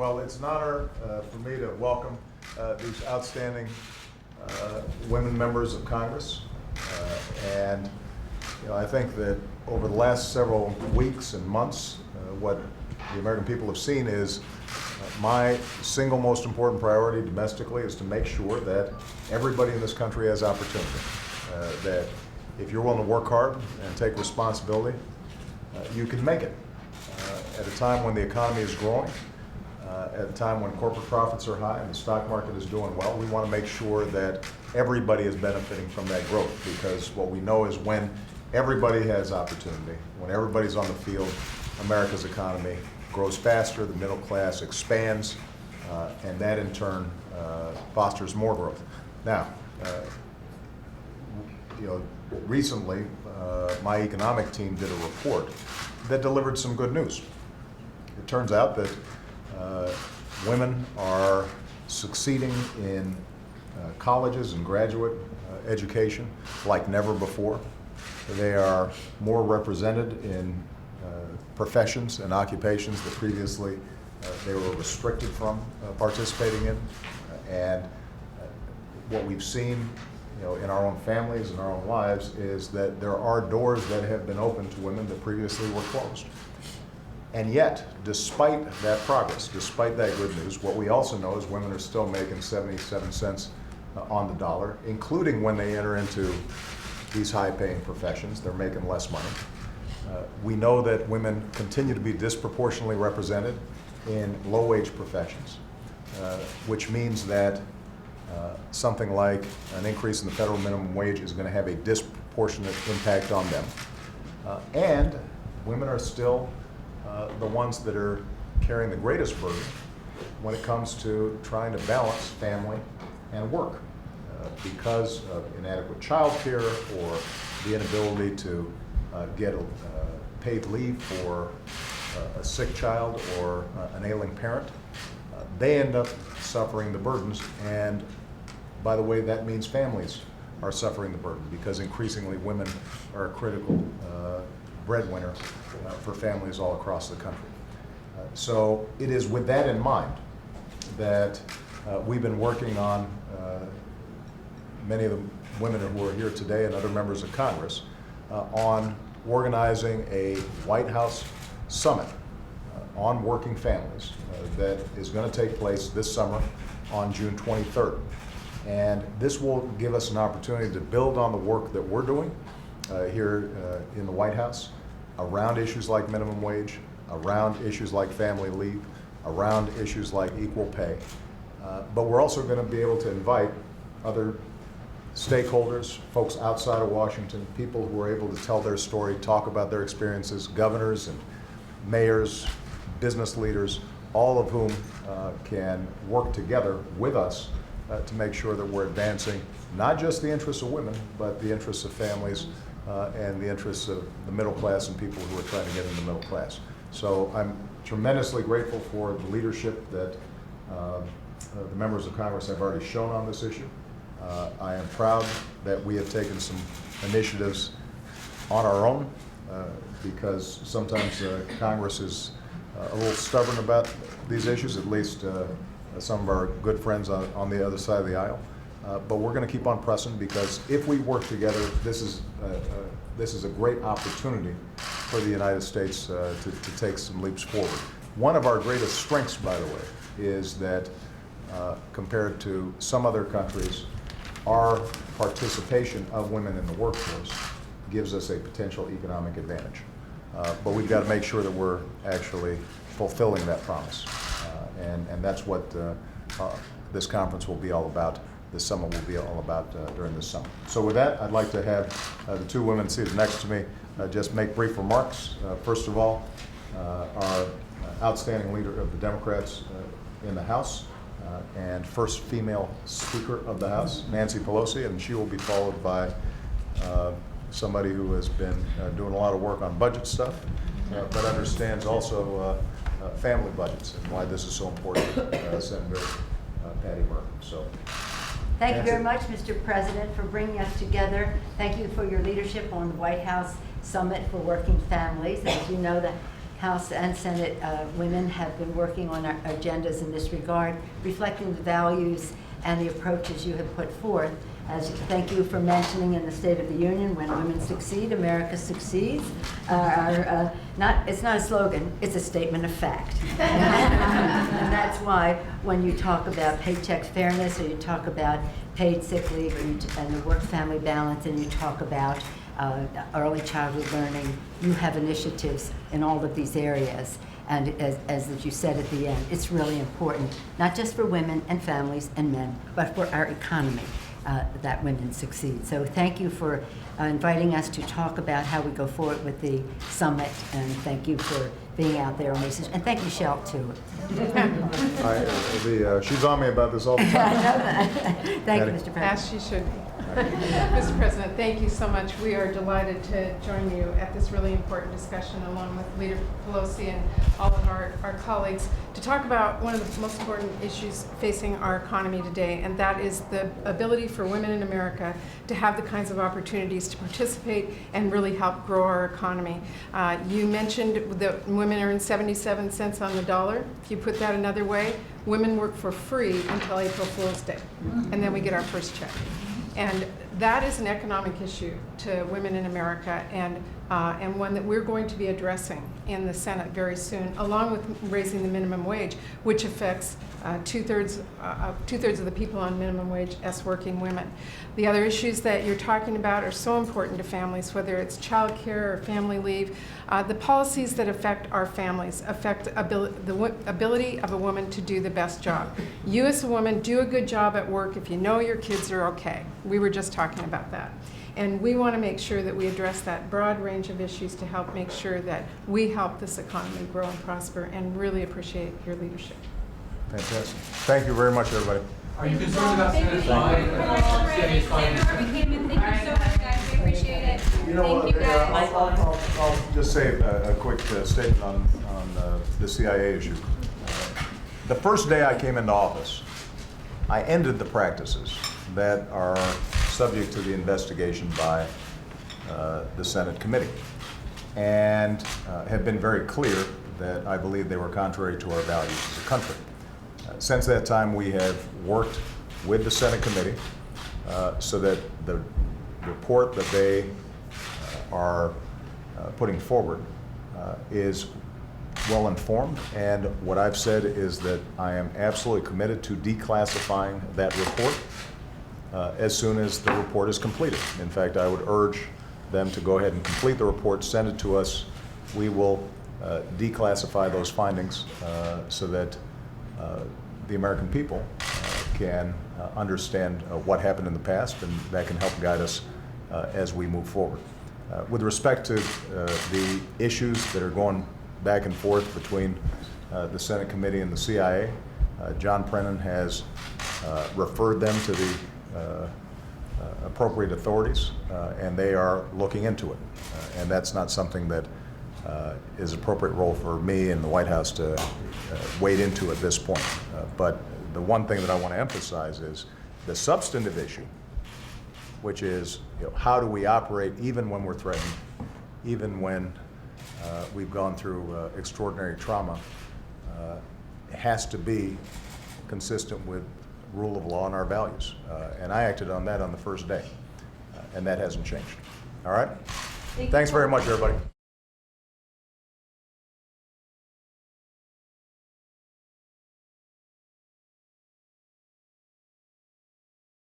Well, it's an honor for me to welcome these outstanding women members of Congress. And I think that over the last several weeks and months, what the American people have seen is my single most important priority domestically is to make sure that everybody in this country has opportunity. That if you're willing to work hard and take responsibility, you can make it. At a time when the economy is growing, at a time when corporate profits are high and the stock market is doing well, we want to make sure that everybody is benefiting from that growth, because what we know is when everybody has opportunity, when everybody's on the field, America's economy grows faster, the middle class expands, and that in turn fosters more growth. Now, recently my economic team did a report that delivered some good news. It turns out that women are succeeding in colleges and graduate education like never before. They are more represented in professions and occupations that previously they were restricted from participating in. And what we've seen in our own families and our own lives is that there are doors that have been opened to women that previously were closed. And yet, despite that progress, despite that good news, what we also know is women are still making 77 cents on the dollar, including when they enter into these high-paying professions. They're making less money. We know that women continue to be disproportionately represented in low-wage professions, which means that something like an increase in the federal minimum wage is going to have a disproportionate impact on them. And women are still the ones that are carrying the greatest burden when it comes to trying to balance family and work because of inadequate child care or the inability to get paid leave for a sick child or an ailing parent. They end up suffering the burdens, and by the way, that means families are suffering the burden because increasingly women are a critical breadwinner for families all across the country. So it is with that in mind that we've been working on many of the women who are here today and other members of Congress on organizing a White House summit on working families that is going to take place this summer on June 23rd. And this will give us an opportunity to build on the work that we're doing here in the White House around issues like minimum wage, around issues like family leave, around issues like equal pay. But we're also going to be able to invite other stakeholders, folks outside of Washington, people who are able to tell their story, talk about their experiences, governors and mayors, business leaders, all of whom can work together with us to make sure that we're advancing not just the interests of women, but the interests of families and the interests of the middle class and people who are trying to get into the middle class. So I'm tremendously grateful for the leadership that the members of Congress have already shown on this issue. I am proud that we have taken some initiatives on our own because sometimes Congress is a little stubborn about these issues, at least some of our good friends on the other side of the aisle. But we're going to keep on pressing because if we work together, this is a great opportunity for the United States to take some leaps forward. One of our greatest strengths, by the way, is that compared to some other countries, our participation of women in the workforce gives us a potential economic advantage. But we've got to make sure that we're actually fulfilling that promise. And that's what this conference will be all about. This summit will be all about during this summer. So with that, I'd like to have the two women seated next to me just make brief remarks. First of all, our outstanding leader of the Democrats in the House and first female Speaker of the House, Nancy Pelosi, and she will be followed by somebody who has been doing a lot of work on budget stuff, but understands also family budgets and why this is so important, Senator Patty Murray. So. Thank you very much, Mr. President, for bringing us together. Thank you for your leadership on the White House Summit for Working Families. As you know, the House and Senate women have been working on our agendas in this regard, reflecting the values and the approaches you have put forth. Thank you for mentioning in the State of the Union, when women succeed, America succeeds. It's not a slogan, it's a statement of fact. And that's why when you talk about paycheck fairness, or you talk about paid sick leave, and the work-family balance, and you talk about early childhood learning, you have initiatives in all of these areas. And as you said at the end, it's really important, not just for women and families and men, but for our economy. That women succeed. So thank you for inviting us to talk about how we go forward with the summit, and thank you for being out there on these, and thank Michelle too. She's on me about this all the I know time. that. Thank you, Mr. President. As she should be. Mr. President, thank you so much. We are delighted to join you at this really important discussion, along with Leader Pelosi and all of our colleagues, to talk about one of the most important issues facing our economy today, and that is the ability for women in America to have the kinds of opportunities to participate and really help grow our economy. You mentioned that women earn 77 cents on the dollar. If you put that another way, women work for free until April Fool's Day, and then we get our first check. And that is an economic issue to women in America, and one that we're going to be addressing in the Senate very soon, along with raising the minimum wage, which affects two-thirds of the people on minimum wage as working women. The other issues that you're talking about are so important to families, whether it's child care or family leave. The policies that affect our families affect the ability of a woman to do the best job. You as a woman do a good job at work if you know your kids are okay. We were just talking about that. And we want to make sure that we address that broad range of issues to help make sure that we help this economy grow and prosper, and really appreciate your leadership. Fantastic. Thank you very much, everybody. Are you concerned about Senate fine? Senate fine. Thank you so much, guys. We appreciate it. You know, Thank you, guys. I'll just say a quick statement on the CIA issue. The first day I came into office, I ended the practices that are subject to the investigation by the Senate committee, and have been very clear that I believe they were contrary to our values as a country. Since that time, we have worked with the Senate committee so that the report that they are putting forward is well informed, and what I've said is that I am absolutely committed to declassifying that report as soon as the report is completed. In fact, I would urge them to go ahead and complete the report, send it to us. We will declassify those findings so that the American people can understand what happened in the past, and that can help guide us as we move forward. With respect to the issues that are going back and forth between the Senate committee and the CIA, John Brennan has referred them to the appropriate authorities, and they are looking into it. And that's not something that is appropriate role for me in the White House to wade into at this point. But the one thing that I want to emphasize is the substantive issue, which is, how do we operate even when we're threatened, even when we've gone through extraordinary trauma, has to be consistent with rule of law and our values. And I acted on that on the first day, and that hasn't changed. All right? Thanks very much, everybody.